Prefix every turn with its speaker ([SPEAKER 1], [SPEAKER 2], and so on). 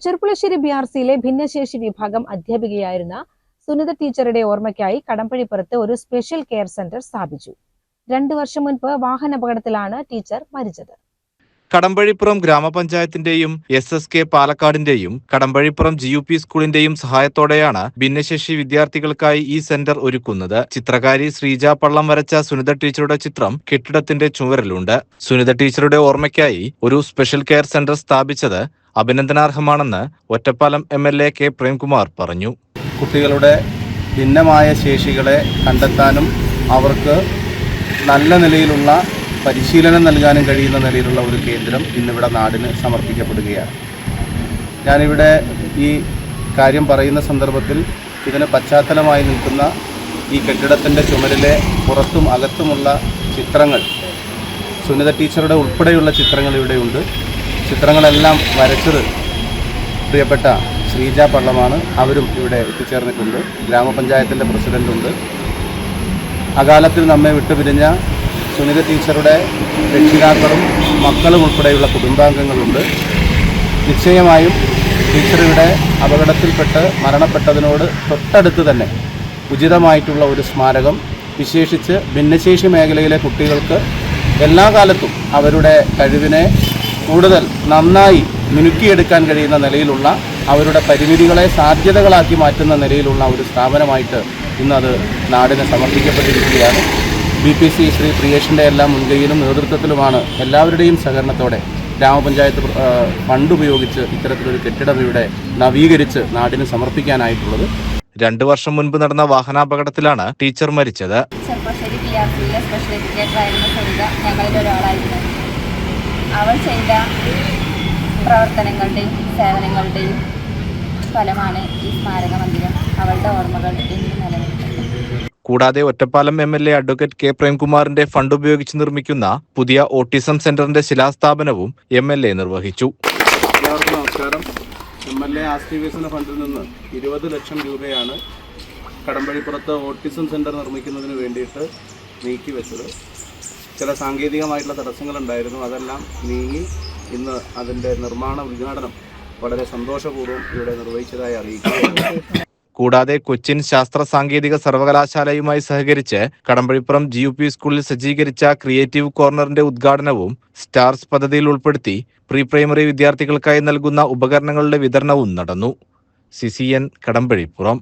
[SPEAKER 1] ചെർപ്പുളശ്ശേരി BRCയിലെ ഭിന്നശേഷി വിഭാഗം അധ്യാപികയായിരുന്ന സുനിത ടീച്ചറുടെ ഓർമ്മയ്ക്കായി കടമ്പഴിപ്പുറത്ത് ഒരു സ്പെഷ്യൽ കെയർ സെന്റർ സ്ഥാപിച്ചു. 2 വർഷം മുൻപ് വാഹനാപകടത്തിലാണ് ടീച്ചർ മരിച്ചത്.
[SPEAKER 2] കടമ്പഴിപ്പുറം ഗ്രാമപഞ്ചായത്തിന്റെയും SSK പാലക്കാടിന്റെയും കടമ്പഴിപ്പുറം GUP സ്കൂളിന്റെയും സഹായത്തോടെയാണ് ഭിന്നശേഷി വിദ്യാർത്ഥികൾക്കായി ഈ സെന്റർ ഒരുക്കുന്നത്. ചിത്രകാരി ശ്രീജ പള്ളം വരച്ച സുനിത ടീച്ചറുടെ ചിത്രം കെട്ടിടത്തിന്റെ ചുവരിലുണ്ട്. സുനിത ടീച്ചറുടെ ഓർമ്മയ്ക്കായി ഒരു സ്പെഷ്യൽ കെയർ സെന്റർ സ്ഥാപിച്ചത് അഭിനന്ദനാർഹമാണെന്ന് ഒറ്റപ്പാലം MLA K പ്രേംകുമാർ പറഞ്ഞു.
[SPEAKER 3] കുട്ടികളുടെ ഭിന്നമായ ശേഷികളെ കണ്ടെത്താനും അവർക്ക് നല്ല നിലയിലുള്ള പരിശീലനം നൽകാനും കഴിയുന്ന നിലയിലുള്ള ഒരു കേന്ദ്രം ഇന്നിവിടെ നാടിന് സമർപ്പിക്കപ്പെടുകയാണ്. ഞാനിവിടെ ഈ കാര്യം പറയുന്ന സന്ദർഭത്തിൽ ഇതിന് പശ്ചാത്തലമായി നിൽക്കുന്ന ഈ കെട്ടിടത്തിൻ്റെ ചുമരിലെ പുറത്തും അകത്തുമുള്ള ചിത്രങ്ങൾ, സുനിത ടീച്ചറുടെ ഉൾപ്പെടെയുള്ള ചിത്രങ്ങൾ ഇവിടെയുണ്ട്. ചിത്രങ്ങളെല്ലാം വരച്ചത് പ്രിയപ്പെട്ട ശ്രീജ പള്ളമാണ്. അവരും ഇവിടെ എത്തിച്ചേർന്നിട്ടുണ്ട്. ഗ്രാമപഞ്ചായത്തിൻ്റെ പ്രസിഡൻ്റുണ്ട്. അകാലത്തിൽ നമ്മെ വിട്ടുപിരിഞ്ഞ സുനിത ടീച്ചറുടെ രക്ഷിതാക്കളും മക്കളും ഉൾപ്പെടെയുള്ള കുടുംബാംഗങ്ങളുണ്ട്. നിശ്ചയമായും ടീച്ചറുടെ അപകടത്തിൽപ്പെട്ട് മരണപ്പെട്ടതിനോട് തൊട്ടടുത്ത് തന്നെ ഉചിതമായിട്ടുള്ള ഒരു സ്മാരകം, വിശേഷിച്ച് ഭിന്നശേഷി മേഖലയിലെ കുട്ടികൾക്ക് എല്ലാ കാലത്തും അവരുടെ കഴിവിനെ കൂടുതൽ നന്നായി മിനുക്കിയെടുക്കാൻ കഴിയുന്ന നിലയിലുള്ള അവരുടെ പരിമിതികളെ സാധ്യതകളാക്കി മാറ്റുന്ന നിലയിലുള്ള ഒരു സ്ഥാപനമായിട്ട് ഇന്നത് നാടിന് സമർപ്പിക്കപ്പെട്ടിരിക്കുകയാണ്. BPC ശ്രീ പ്രിയേഷിൻ്റെ എല്ലാം മുൻകൈയിലും നേതൃത്വത്തിലുമാണ് എല്ലാവരുടെയും സഹകരണത്തോടെ ഗ്രാമപഞ്ചായത്ത് ഫണ്ട് ഉപയോഗിച്ച് ഇത്തരത്തിലൊരു കെട്ടിടം ഇവിടെ നവീകരിച്ച് നാടിന് സമർപ്പിക്കാനായിട്ടുള്ളത്.
[SPEAKER 2] 2 വർഷം മുൻപ് നടന്ന വാഹനാപകടത്തിലാണ് ടീച്ചർ മരിച്ചത്.
[SPEAKER 4] ചെർപ്പുളശ്ശേരി BRCയിലെ സ്പെഷ്യൽ എഡ്യൂക്കേറ്ററായിരുന്ന സുനിത ഞങ്ങളിൽ ഒരാളായിരുന്നു. അവൾ ചെയ്ത പ്രവർത്തനങ്ങളുടെയും സേവനങ്ങളുടെയും ഫലമാണ് ഈ സ്മാരക മന്ദിരം. അവളുടെ ഓർമ്മകൾ ഇന്ന് നിലനിൽക്കുന്നു.
[SPEAKER 2] കൂടാതെ ഒറ്റപ്പാലം MLA അഡ്വക്കേറ്റ് K പ്രേംകുമാറിന്റെ ഫണ്ട് ഉപയോഗിച്ച് നിർമ്മിക്കുന്ന പുതിയ ഓട്ടിസം സെന്ററിന്റെ ശിലാസ്ഥാപനവും MLA നിർവഹിച്ചു.
[SPEAKER 3] എല്ലാവർക്കും നമസ്കാരം. MLA ആസ്തി വികസന ഫണ്ടിൽ നിന്ന് 20 ലക്ഷം രൂപയാണ് കടമ്പഴിപ്പുറത്ത് ഓട്ടിസം സെന്റർ നിർമ്മിക്കുന്നതിന് വേണ്ടിയിട്ട് നീക്കിവെച്ചത്. ചില സാങ്കേതികമായിട്ടുള്ള തടസ്സങ്ങളുണ്ടായിരുന്നു. അതെല്ലാം നീങ്ങി ഇന്ന് അതിൻ്റെ നിർമ്മാണ ഉദ്ഘാടനം വളരെ സന്തോഷപൂർവ്വം ഇവിടെ നിർവഹിച്ചതായി അറിയിക്കുകയാണ്.
[SPEAKER 2] കൂടാതെ കൊച്ചിൻ ശാസ്ത്ര സാങ്കേതിക സർവകലാശാലയുമായി സഹകരിച്ച് കടമ്പഴിപ്പുറം GUP സ്കൂളിൽ സജ്ജീകരിച്ച ക്രിയേറ്റീവ് കോർണറിന്റെ ഉദ്ഘാടനവും സ്റ്റാർസ് പദ്ധതിയിൽ ഉൾപ്പെടുത്തി പ്രീ പ്രൈമറി വിദ്യാർത്ഥികൾക്കായി നൽകുന്ന ഉപകരണങ്ങളുടെ വിതരണവും നടന്നു. CCN കടമ്പഴിപ്പുറം.